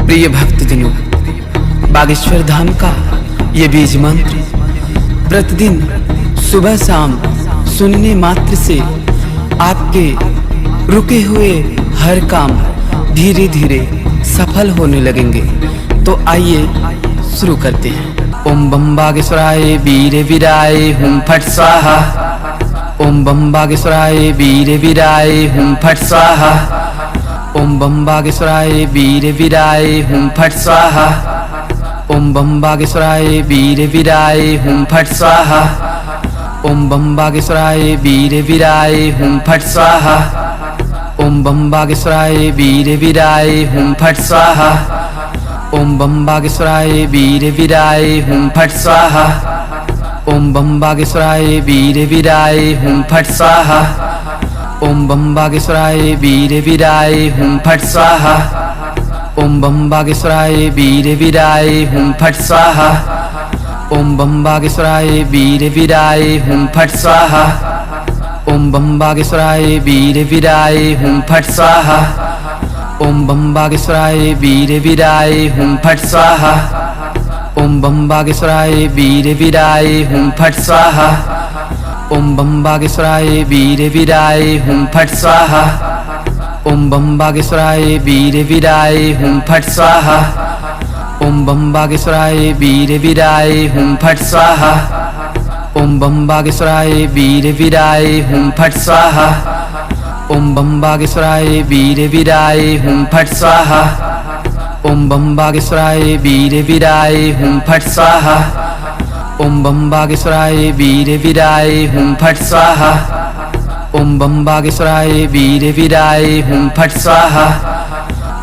प्रिय भक्तजनों, बागेश्वर धाम का ये बीज मंत्र प्रतिदिन सुबह शाम सुनने मात्र से आपके रुके हुए हर काम धीरे धीरे सफल होने लगेंगे। तो आइए शुरू करते हैं। ओम बम बागेश्वराय वीरे वीराय हुम फट स्वाहा। ओम बम बागेश्वराय वीरे वीराय हुम फट स्वाहा। ओम बम बागेश्वराय वीरे वीराय हुम फट स्वाहा। ओम बम बागेश्वराय वीरे वीराय हुम फट स्वाहा। ओम बम बागेश्वराय वीरे वीराय हुम फट स्वाहा। ओम बम बागेश्वराय वीरे वीराय हुम फट स्वाहा। ओम बम बागेश्वराय वीरे वीराय हुम फट स्वाहा। ओम बम बागेश्वराय वीरे वीराय हुम फट स्वाहा। ओम बम बागेश्वराय वीरे वीराय हुम फट स्वाहा। ओम बम बागेश्वराय वीरे वीराय हुम फट स्वाहा। ओम बम बागेश्वराय वीरे वीराय हुम फट स्वाहा। ओम बम बागेश्वराय वीरे वीराय हुम फट स्वाहा। ओम बम बागेश्वराय वीरे वीराय हुम फट स्वाहा। ओम बम बागेश्वराय वीरे वीराय हुम फट स्वाहा। ओम बम बागेश्वराय वीरे वीराय हुम फट स्वाहा। ओम बम बागेश्वराय वीरे वीराय हुम फट स्वाहा। ओम बम बागेश्वराय वीरे वीराय हुम फट स्वाहा। ओम बम बागेश्वराय वीरे वीराय हुम फट स्वाहा। ओम बम बागेश्वराय वीरे वीराय हुम फट स्वाहा। ओम बम बागेश्वराय वीरे वीराय हुम फट स्वाहा। ओम बम बागेश्वराय वीरे वीराय हुम फट स्वाहा। ओम बम बागेश्वराय वीरे वीराय हुम फट स्वाहा। ओम बम बागेश्वराय वीरे वीराय हुम फट स्वाहा। ओम बम बागेश्वराय वीरे वीराय हुम फट स्वाहा।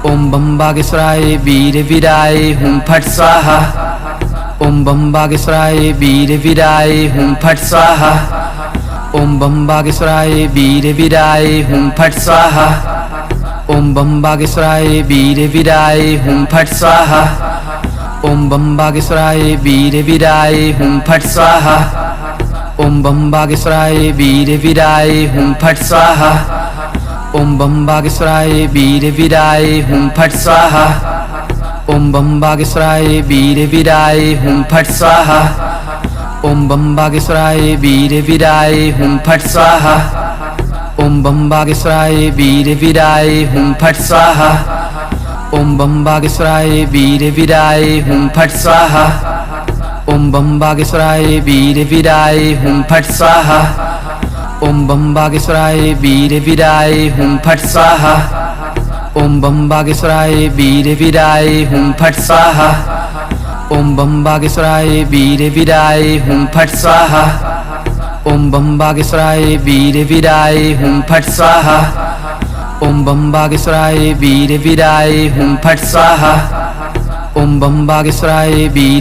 ओम बम बागेश्वराय वीरे वीराय हुम फट स्वाहा। ओम बम बागेश्वराय वीरे वीराय हुम फट स्वाहा। ओम बम बागेश्वराय वीरे वीराय हुम फट स्वाहा। ओम बम बागेश्वराय वीरे वीराय हुम फट स्वाहा। ओम बम बागेश्वराय वीरे वीराय हुम फट स्वाहा। ओम बम बागेश्वराय वीरे वीराय हुम फट स्वाहा। ओम बम बागेश्वराय वीरे वीराय हुम फट स्वाहा। ओम बम बागेश्वराय वीरे वीराय हुम फट स्वाहा। ओम बम बागेश्वराय वीरे वीराय हुम फट स्वाहा। ओम बम बागेश्वराय वीरे वीराय हुम फट स्वाहा। ओम बम बागेश्वराय वीरे वीराय हुम फट स्वाहा। ओम बम बागेश्वराय वीरे वीराय हुम फट स्वाहा। ओम बम बागेश्वराय वीरे वीराय हुम फट स्वाहा। ओम बम बागेश्वराय वीरे वीराय हुम फट स्वाहा। ओम बम बागेश्वराय वीरे वीराय हुम फट स्वाहा। ओम बम बागेश्वराय वीरे वीराय हुम फट स्वाहा। ओम बम बागेश्वराय वीरे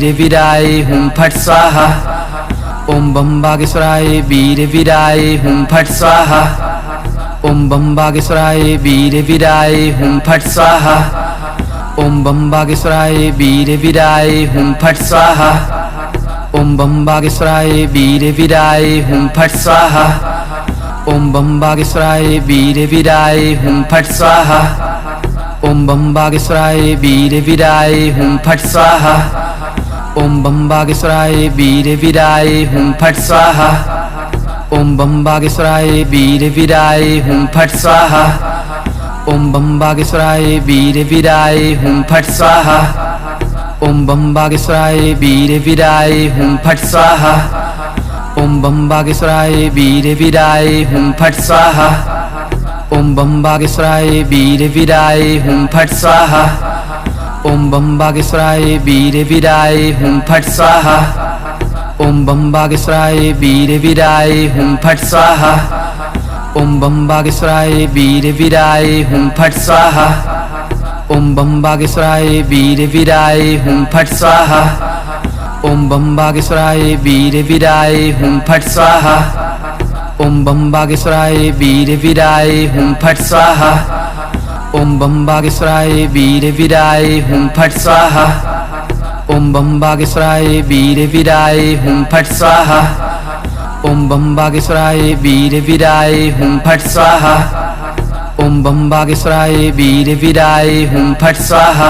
वीराय हुम फट स्वाहा। ओम बम बागेश्वराय वीरे वीराय हुम फट स्वाहा। ओम बम बागेश्वराय वीरे वीराय हुम फट स्वाहा। ओम बम बागेश्वराय वीरे वीराय हुम फट स्वाहा। ओम बम बागेश्वराय वीरे वीराय हुम फट स्वाहा। ओम बम बागेश्वराय वीरे वीराय हुम फट स्वाहा। ओम बम बागेश्वराय वीरे वीराय हुम फट स्वाहा। ओम बम बागेश्वराय वीरे वीराय हुम फट स्वाहा। ओम बम बागेश्वराय वीरे वीराय हुम फट स्वाहा। ओम बम बागेश्वराय वीरे वीराय हुम फट स्वाहा। ओम बम बागेश्वराय वीरे वीराय हुम फट स्वाहा। ओम बम बागेश्वराय वीरे वीराय हुम फट स्वाहा। ओम बम बागेश्वराय वीरे वीराय हुम फट स्वाहा। ओम बम बागेश्वराय वीरे वीराय हुम फट स्वाहा। ओम बम बागेश्वराय वीरे वीराय हुम फट स्वाहा। ओम बम बागेश्वराय वीरे वीराय हुम फट स्वाहा। ओम बम बागेश्वराय वीरे वीराय हुम फट स्वाहा। ओम बम बागेश्वराय वीरे वीराय हुम फट स्वाहा। ओम बम बागेश्वराय वीरे वीराय हुम फट स्वाहा। ओम बम बागेश्वराय वीरे वीराय हुम फट स्वाहा। ओम बम बागेश्वराय वीरे वीराय हुम फट स्वाहा। ओम बम बागेश्वराय वीरे वीराय हुम फट स्वाहा।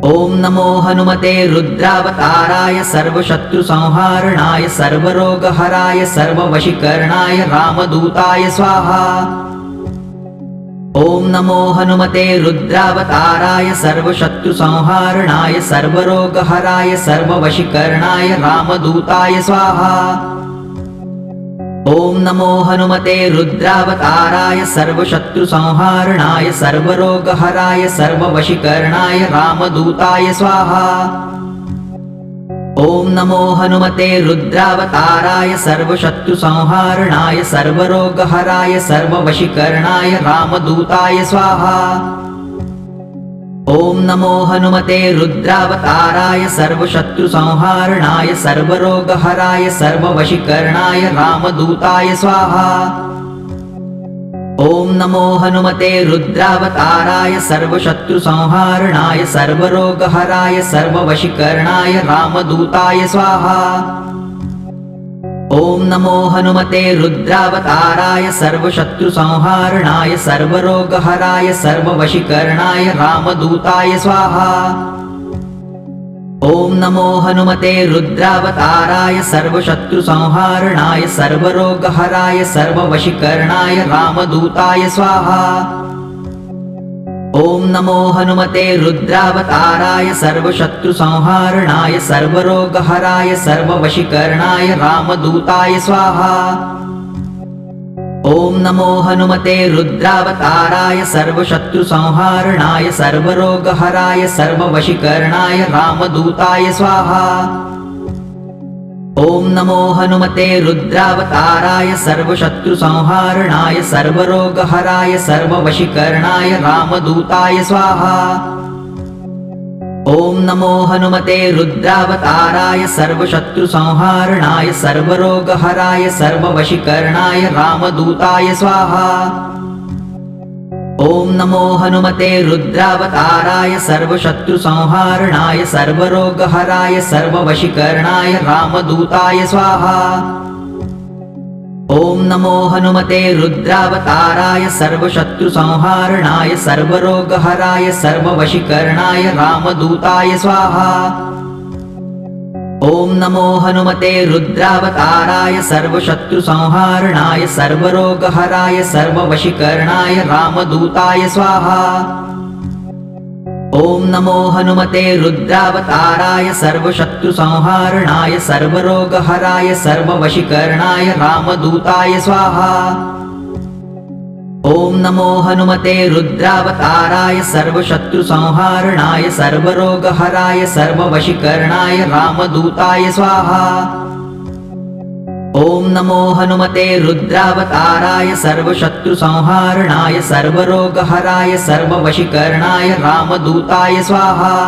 ॐ नमो हनुमते रुद्रावताराय सर्वशत्रुसंहारणाय सर्वरोगहराय सर्ववशीकरणाय रामदूताय स्वाहा। ॐ नमो हनुमते रुद्रावताराय सर्वशत्रुसंहारणाय सर्वरोगहराय सर्ववशीकरणाय रामदूताय स्वाहा। ॐ नमो हनुमते रुद्रावताराय सर्वशत्रुसंहारणाय सर्वरोगहराय सर्ववशीकरणाय रामदूताय स्वाहा। ॐ नमो हनुमते रुद्रावताराय सर्वशत्रुसंहारणाय सर्वरोगहराय सर्ववशीकरणाय रामदूताय स्वाहा। ॐ नमो हनुमते रुद्रावताराय सर्वशत्रुसंहारणाय सर्वरोगहराय सर्ववशीकरणाय रामदूताय स्वाहा। ॐ नमो हनुमते रुद्रावताराय सर्वशत्रुसंहारणाय सर्वरोगहराय सर्ववशीकरणाय रामदूताय स्वाहा। ॐ नमो हनुमते रुद्रावताराय सर्वशत्रुसंहारणाय सर्वरोगहराय सर्ववशीकरणाय रामदूताय स्वाहा। ॐ नमो हनुमते रुद्रावताराय सर्वशत्रुसंहारणाय सर्वरोगहराय सर्ववशीकरणाय रामदूताय स्वाहा। ॐ नमो हनुमते रुद्रावताराय सर्वशत्रुसंहारणाय सर्वरोगहराय सर्ववशीकरणाय रामदूताय स्वाहा। ॐ नमो हनुमते रुद्रावताराय सर्वशत्रुसंहारणाय सर्वरोगहराय सर्ववशीकरणाय रामदूताय स्वाहा। ॐ नमो हनुमते रुद्रावताराय सर्वशत्रुसंहारणाय सर्वरोगहराय सर्ववशीकरणाय रामदूताय स्वाहा। ॐ नमो हनुमते रुद्रावताराय सर्वशत्रुसंहारणाय सर्वरोगहराय सर्ववशीकरणाय रामदूताय स्वाहा। ॐ नमो हनुमते रुद्रावताराय सर्वशत्रुसंहारणाय सर्वरोगहराय सर्ववशीकरणाय रामदूताय स्वाहा। ॐ नमो हनुमते रुद्रावताराय सर्वशत्रुसंहारणाय सर्वरोगहराय सर्ववशीकरणाय रामदूताय स्वाहा। ॐ नमो हनुमते रुद्रावताराय सर्वशत्रुसंहारणाय सर्वरोगहराय सर्ववशीकरणाय रामदूताय स्वाहा। ॐ नमो हनुमते रुद्रावताराय सर्वशत्रुसंहारणाय सर्वरोगहराय सर्ववशीकरणाय रामदूताय स्वाहा। ॐ नमो हनुमते रुद्रावताराय सर्वशत्रुसंहारणाय सर्वरोगहराय सर्ववशीकरणाय रामदूताय स्वाहा। ॐ नमो हनुमते रुद्रावताराय सर्वशत्रुसंहारणाय सर्वरोगहराय सर्ववशीकरणाय रामदूताय स्वाहा।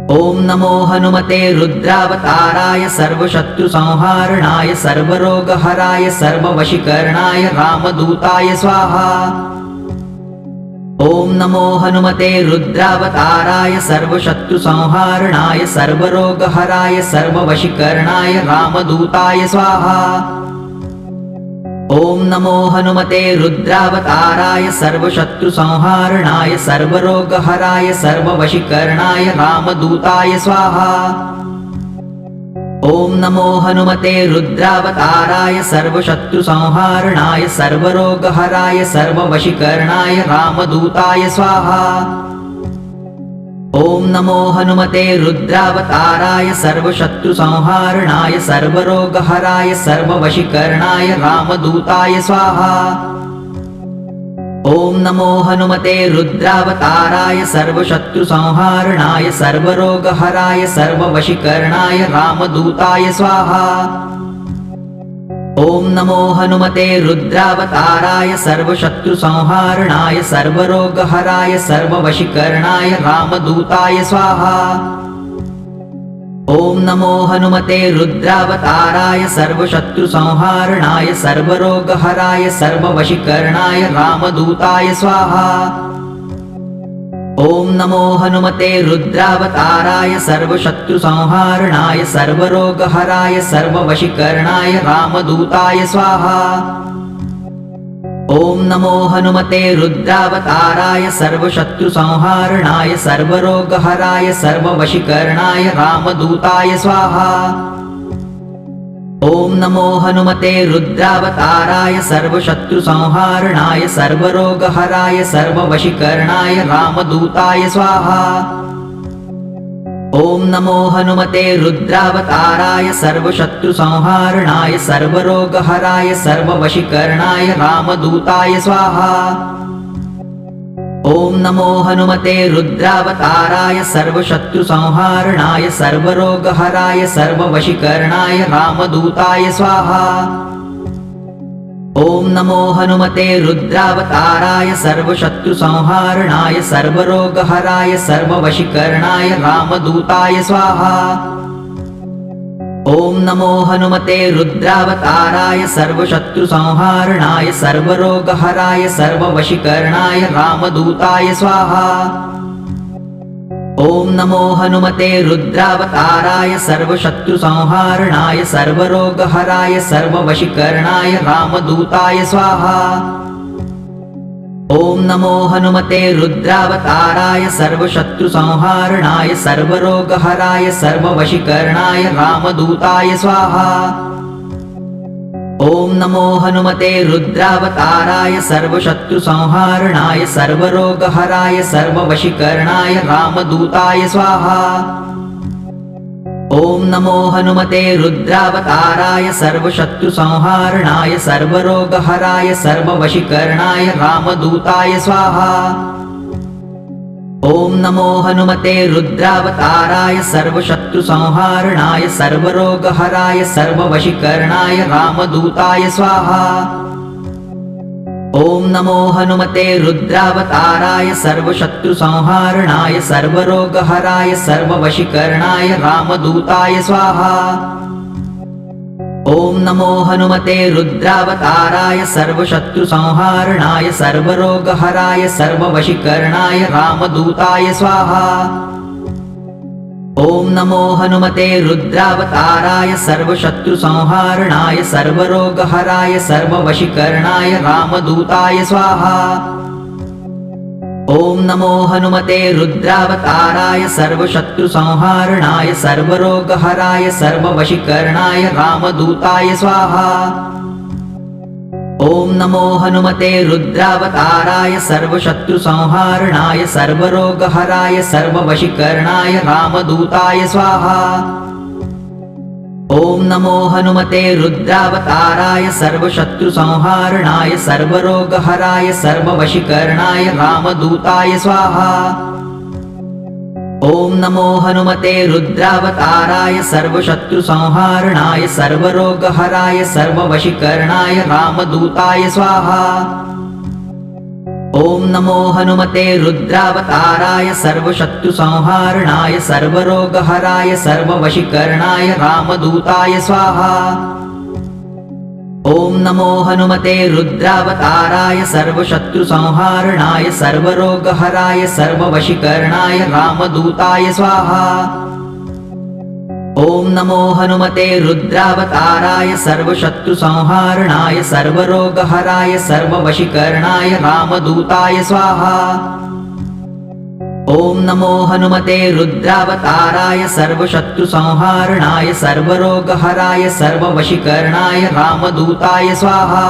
ॐ नमो हनुमते रुद्रावताराय सर्वशत्रुसंहारणाय सर्वरोगहराय सर्ववशीकरणाय रामदूताय स्वाहा। ॐ नमो हनुमते रुद्रावताराय सर्वशत्रुसंहारणाय सर्वरोगहराय सर्ववशीकरणाय रामदूताय स्वाहा। ॐ नमो हनुमते रुद्रावताराय सर्वशत्रुसंहारणाय सर्वरोगहराय सर्ववशीकरणाय रामदूताय स्वाहा। ॐ नमो हनुमते रुद्रावताराय सर्वशत्रुसंहारणाय सर्वरोगहराय सर्ववशीकरणाय रामदूताय स्वाहा। ॐ नमो हनुमते रुद्रावताराय सर्वशत्रुसंहारणाय सर्वरोगहराय सर्ववशीकरणाय रामदूताय स्वाहा। ॐ नमो हनुमते रुद्रावताराय सर्वशत्रुसंहारणाय सर्वरोगहराय सर्ववशीकरणाय रामदूताय स्वाहा। ॐ नमो हनुमते रुद्रावताराय सर्वशत्रुसंहारणाय सर्वरोगहराय सर्ववशीकरणाय रामदूताय स्वाहा। ॐ नमो हनुमते रुद्रावताराय सर्वशत्रुसंहारणाय सर्वरोगहराय सर्ववशीकरणाय रामदूताय स्वाहा। ॐ नमो हनुमते रुद्रावताराय सर्वशत्रुसंहारणाय सर्वरोगहराय सर्ववशीकरणाय रामदूताय स्वाहा। ॐ नमो हनुमते रुद्रावताराय सर्वशत्रुसंहारणाय सर्वरोगहराय सर्ववशीकरणाय रामदूताय स्वाहा। ॐ नमो हनुमते रुद्रावताराय सर्वशत्रुसंहारणाय सर्वरोगहराय सर्ववशीकरणाय रामदूताय स्वाहा। ॐ नमो हनुमते रुद्रावताराय सर्वशत्रुसंहारणाय सर्वरोगहराय सर्ववशीकरणाय रामदूताय स्वाहा। ॐ नमो हनुमते रुद्रावताराय सर्वशत्रुसंहारणाय सर्वरोगहराय सर्ववशीकरणाय रामदूताय स्वाहा। ॐ नमो हनुमते रुद्रावताराय सर्वशत्रुसंहारणाय सर्वरोगहराय सर्ववशीकरणाय रामदूताय स्वाहा। ॐ नमो हनुमते रुद्रावताराय सर्वशत्रुसंहारणाय सर्वरोगहराय सर्ववशीकरणाय रामदूताय स्वाहा। ॐ नमो हनुमते रुद्रावताराय सर्वशत्रुसंहारणाय सर्वरोगहराय सर्ववशीकरणाय रामदूताय स्वाहा। ॐ नमो हनुमते रुद्रावताराय सर्वशत्रुसंहारणाय सर्वरोगहराय सर्ववशीकरणाय रामदूताय स्वाहा। ॐ नमो हनुमते रुद्रावताराय सर्वशत्रुसंहारणाय सर्वरोगहराय सर्ववशीकरणाय रामदूताय स्वाहा। ॐ नमो हनुमते रुद्रावताराय सर्वशत्रुसंहारणाय सर्वरोगहराय सर्ववशीकरणाय रामदूताय स्वाहा। ॐ नमो हनुमते रुद्रावताराय सर्वशत्रुसंहारणाय सर्वरोगहराय सर्ववशीकरणाय रामदूताय स्वाहा। ॐ नमो हनुमते रुद्रावताराय सर्वशत्रुसंहारणाय सर्वरोगहराय सर्ववशीकरणाय रामदूताय स्वाहा। ॐ नमो हनुमते रुद्रावताराय सर्वशत्रुसंहारणाय सर्वरोगहराय सर्ववशीकरणाय रामदूताय स्वाहा। ॐ नमो हनुमते रुद्रावताराय सर्वशत्रुसंहारणाय सर्वरोगहराय सर्ववशीकरणाय रामदूताय स्वाहा। ॐ नमो हनुमते रुद्रावताराय सर्वशत्रुसंहारणाय सर्वरोगहराय सर्ववशीकरणाय रामदूताय स्वाहा। ॐ नमो हनुमते रुद्रावताराय सर्वशत्रुसंहारणाय सर्वरोगहराय सर्ववशीकरणाय रामदूताय स्वाहा। ॐ नमो हनुमते रुद्रावताराय सर्वशत्रुसंहारणाय सर्वरोगहराय सर्ववशीकरणाय रामदूताय स्वाहा। ॐ नमो हनुमते रुद्रावताराय सर्वशत्रुसंहारणाय सर्वरोगहराय सर्ववशीकरणाय रामदूताय स्वाहा। ॐ नमो हनुमते रुद्रावताराय सर्वशत्रुसंहारणाय सर्वरोगहराय सर्ववशीकरणाय रामदूताय स्वाहा। ॐ नमो हनुमते रुद्रावताराय सर्वशत्रुसंहारणाय सर्वरोगहराय सर्ववशीकरणाय रामदूताय स्वाहा। ॐ नमो हनुमते रुद्रावताराय सर्वशत्रुसंहारणाय सर्वरोगहराय सर्ववशीकरणाय रामदूताय स्वाहा। ॐ नमो हनुमते रुद्रावताराय सर्वशत्रुसंहारणाय सर्वरोगहराय सर्ववशीकरणाय रामदूताय स्वाहा।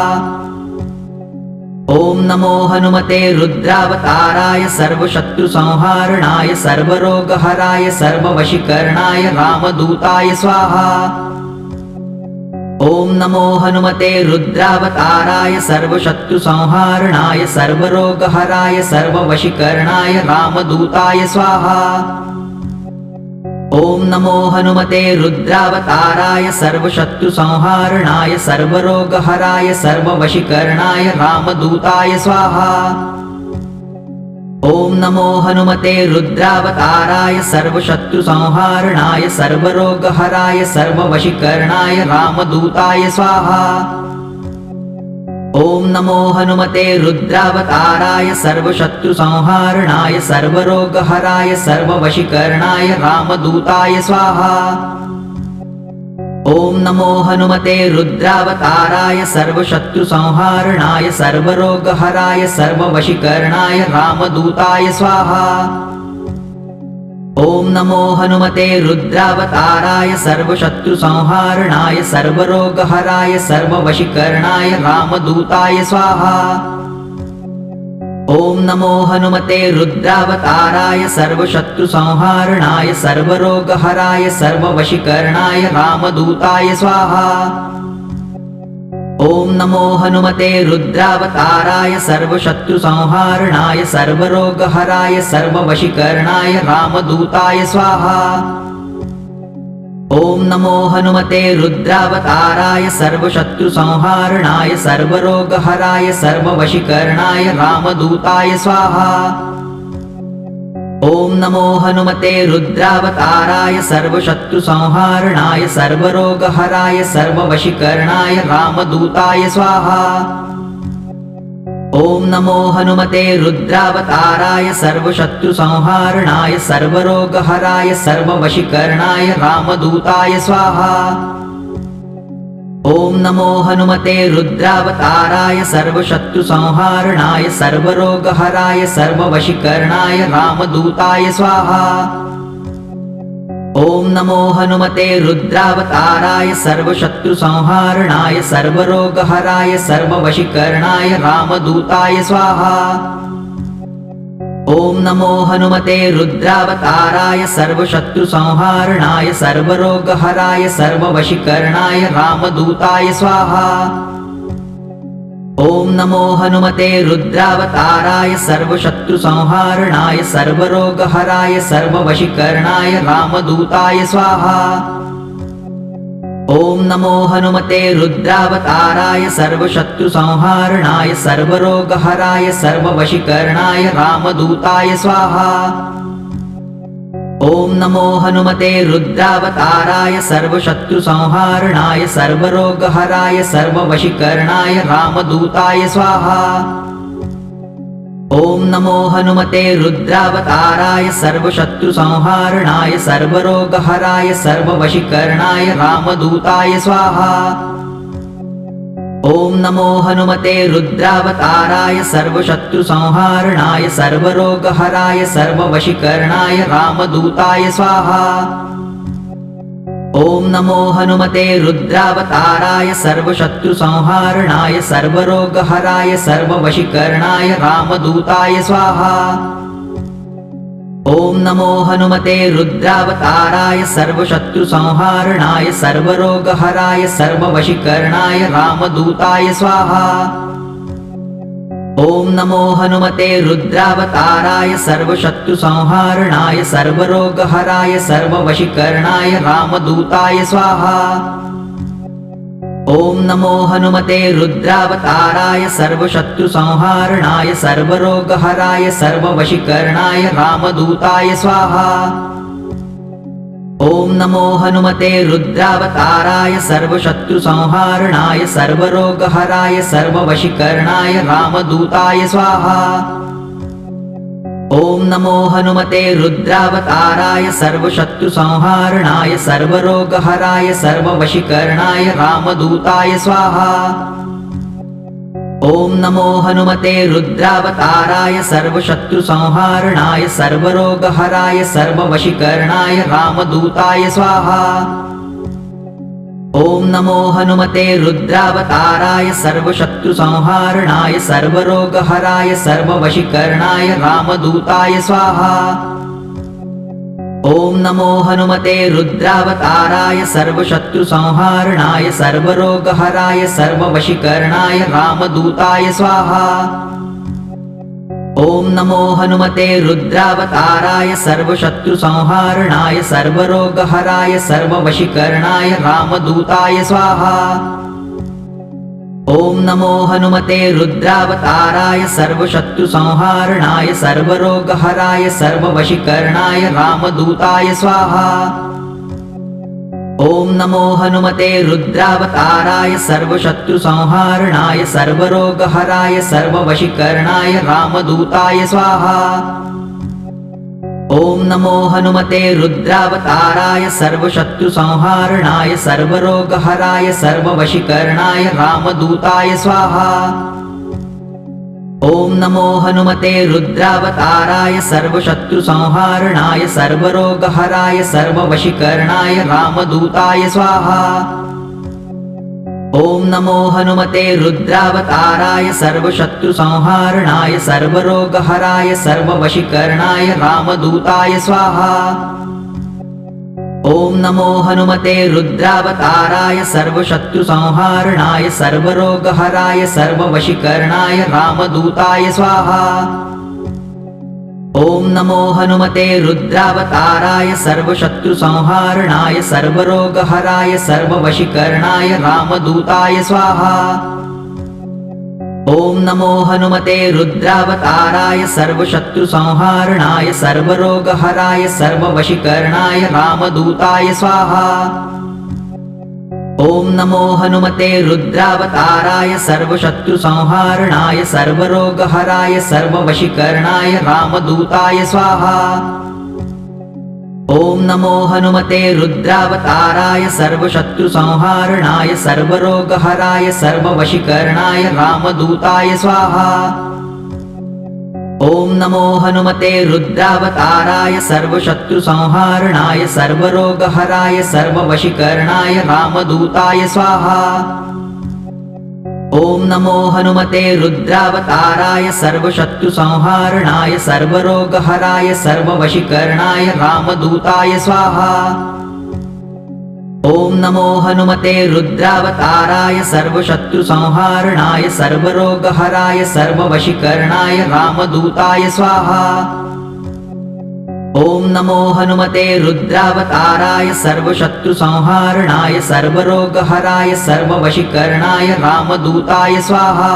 ॐ नमो हनुमते रुद्रावताराय सर्वशत्रुसंहारणाय सर्वरोगहराय सर्ववशीकरणाय रामदूताय स्वाहा। ॐ नमो हनुमते रुद्रावताराय सर्वशत्रुसंहारणाय सर्वरोगहराय सर्ववशीकरणाय रामदूताय स्वाहा। ॐ नमो हनुमते रुद्रावताराय सर्वशत्रुसंहारणाय सर्वरोगहराय सर्ववशीकरणाय रामदूताय स्वाहा। ॐ नमो हनुमते रुद्रावताराय सर्वशत्रुसंहारणाय सर्वरोगहराय सर्ववशीकरणाय रामदूताय स्वाहा। ॐ नमो हनुमते रुद्रावताराय सर्वशत्रुसंहारणाय सर्वरोगहराय सर्ववशीकरणाय रामदूताय स्वाहा। ॐ नमो हनुमते रुद्रावताराय सर्वशत्रुसंहारणाय सर्वरोगहराय सर्ववशीकरणाय रामदूताय स्वाहा। ॐ नमो हनुमते रुद्रावताराय सर्वशत्रुसंहारणाय सर्वरोगहराय सर्ववशीकरणाय रामदूताय स्वाहा। ॐ नमो हनुमते रुद्रावताराय सर्वशत्रुसंहारणाय सर्वरोगहराय सर्ववशीकरणाय रामदूताय स्वाहा। ॐ नमो हनुमते रुद्रावताराय सर्वशत्रुसंहारणाय सर्वरोगहराय सर्ववशीकरणाय रामदूताय स्वाहा। ॐ नमो हनुमते रुद्रावताराय सर्वशत्रुसंहारणाय सर्वरोगहराय सर्ववशीकरणाय रामदूताय स्वाहा। ॐ नमो हनुमते रुद्रावताराय सर्वशत्रुसंहारणाय सर्वरोगहराय सर्ववशीकरणाय रामदूताय स्वाहा। ॐ नमो हनुमते रुद्रावताराय सर्वशत्रुसंहारणाय सर्वरोगहराय सर्ववशीकरणाय रामदूताय स्वाहा। ॐ नमो हनुमते रुद्रावताराय सर्वशत्रुसंहारणाय सर्वरोगहराय सर्ववशीकरणाय रामदूताय स्वाहा। ॐ नमो हनुमते रुद्रावताराय सर्वशत्रुसंहारणाय सर्वरोगहराय सर्ववशीकरणाय रामदूताय स्वाहा। ॐ नमो हनुमते रुद्रावताराय सर्वशत्रुसंहारणाय सर्वरोगहराय सर्ववशीकरणाय रामदूताय स्वाहा। ॐ नमो हनुमते रुद्रावताराय सर्वशत्रुसंहारणाय सर्वरोगहराय सर्ववशीकरणाय रामदूताय स्वाहा। ॐ नमो हनुमते रुद्रावताराय सर्वशत्रुसंहारणाय सर्वरोगहराय सर्ववशीकरणाय रामदूताय स्वाहा। ॐ नमो हनुमते रुद्रावताराय सर्वशत्रुसंहारणाय सर्वरोगहराय सर्ववशीकरणाय रामदूताय स्वाहा। ॐ नमो हनुमते रुद्रावताराय सर्वशत्रुसंहारणाय सर्वरोगहराय सर्ववशीकरणाय रामदूताय स्वाहा। ॐ नमो हनुमते रुद्रावताराय सर्वशत्रुसंहारणाय सर्वरोगहराय सर्ववशीकरणाय रामदूताय स्वाहा। ॐ नमो हनुमते रुद्रावताराय सर्वशत्रुसंहारणाय सर्वरोगहराय सर्ववशीकरणाय रामदूताय स्वाहा। ॐ नमो हनुमते रुद्रावताराय सर्वशत्रुसंहारणाय सर्वरोगहराय सर्ववशीकरणाय रामदूताय स्वाहा। ॐ नमो हनुमते रुद्रावताराय सर्वशत्रुसंहारणाय सर्वरोगहराय सर्ववशीकरणाय रामदूताय स्वाहा। ॐ नमो हनुमते रुद्रावताराय सर्वशत्रुसंहारणाय सर्वरोगहराय सर्ववशीकरणाय रामदूताय स्वाहा। ॐ नमो हनुमते रुद्रावताराय सर्वशत्रुसंहारणाय सर्वरोगहराय सर्ववशीकरणाय रामदूताय स्वाहा। ॐ नमो हनुमते रुद्रावताराय सर्वशत्रुसंहारणाय सर्वरोगहराय सर्ववशीकरणाय रामदूताय स्वाहा। ॐ नमो हनुमते रुद्रावताराय सर्वशत्रुसंहारणाय सर्वरोगहराय सर्ववशीकरणाय रामदूताय स्वाहा। ॐ नमो हनुमते रुद्रावताराय सर्वशत्रुसंहारणाय सर्वरोगहराय सर्ववशीकरणाय रामदूताय स्वाहा। ॐ नमो हनुमते रुद्रावताराय सर्वशत्रुसंहारणाय सर्वरोगहराय सर्ववशीकरणाय रामदूताय स्वाहा। ॐ नमो हनुमते रुद्रावताराय सर्वशत्रुसंहारणाय सर्वरोगहराय सर्ववशीकरणाय रामदूताय स्वाहा। ॐ नमो हनुमते रुद्रावताराय सर्वशत्रुसंहारणाय सर्वरोगहराय सर्ववशीकरणाय रामदूताय स्वाहा। ॐ नमो हनुमते रुद्रावताराय सर्वशत्रुसंहारणाय सर्वरोगहराय सर्ववशीकरणाय रामदूताय स्वाहा। ॐ नमो हनुमते रुद्रावताराय सर्वशत्रुसंहारणाय सर्वरोगहराय सर्ववशीकरणाय रामदूताय स्वाहा। ॐ नमो हनुमते रुद्रावताराय सर्वशत्रुसंहारणाय सर्वरोगहराय सर्ववशीकरणाय रामदूताय स्वाहा। ॐ नमो हनुमते रुद्रावताराय सर्वशत्रुसंहारणाय सर्वरोगहराय सर्ववशीकरणाय रामदूताय स्वाहा। ॐ नमो हनुमते रुद्रावताराय सर्वशत्रुसंहारणाय सर्वरोगहराय सर्ववशीकरणाय रामदूताय स्वाहा। ॐ नमो हनुमते रुद्रावताराय सर्वशत्रुसंहारणाय सर्वरोगहराय सर्ववशीकरणाय रामदूताय स्वाहा। ॐ नमो हनुमते रुद्रावताराय सर्वशत्रुसंहारणाय सर्वरोगहराय सर्ववशीकरणाय रामदूताय स्वाहा। ॐ नमो हनुमते रुद्रावताराय सर्वशत्रुसंहारणाय सर्वरोगहराय सर्ववशीकरणाय रामदूताय स्वाहा। ॐ नमो हनुमते रुद्रावताराय सर्वशत्रुसंहारणाय सर्वरोगहराय सर्ववशीकरणाय रामदूताय स्वाहा। ॐ नमो हनुमते रुद्रावताराय सर्वशत्रुसंहारणाय सर्वरोगहराय सर्ववशीकरणाय रामदूताय स्वाहा। ॐ नमो हनुमते रुद्रावताराय सर्वशत्रुसंहारणाय सर्वरोगहराय सर्ववशीकरणाय रामदूताय स्वाहा। ॐ नमो हनुमते रुद्रावताराय सर्वशत्रुसंहारणाय सर्वरोगहराय सर्ववशीकरणाय रामदूताय स्वाहा। ॐ नमो हनुमते रुद्रावताराय सर्वशत्रुसंहारणाय सर्वरोगहराय सर्ववशीकरणाय रामदूताय स्वाहा।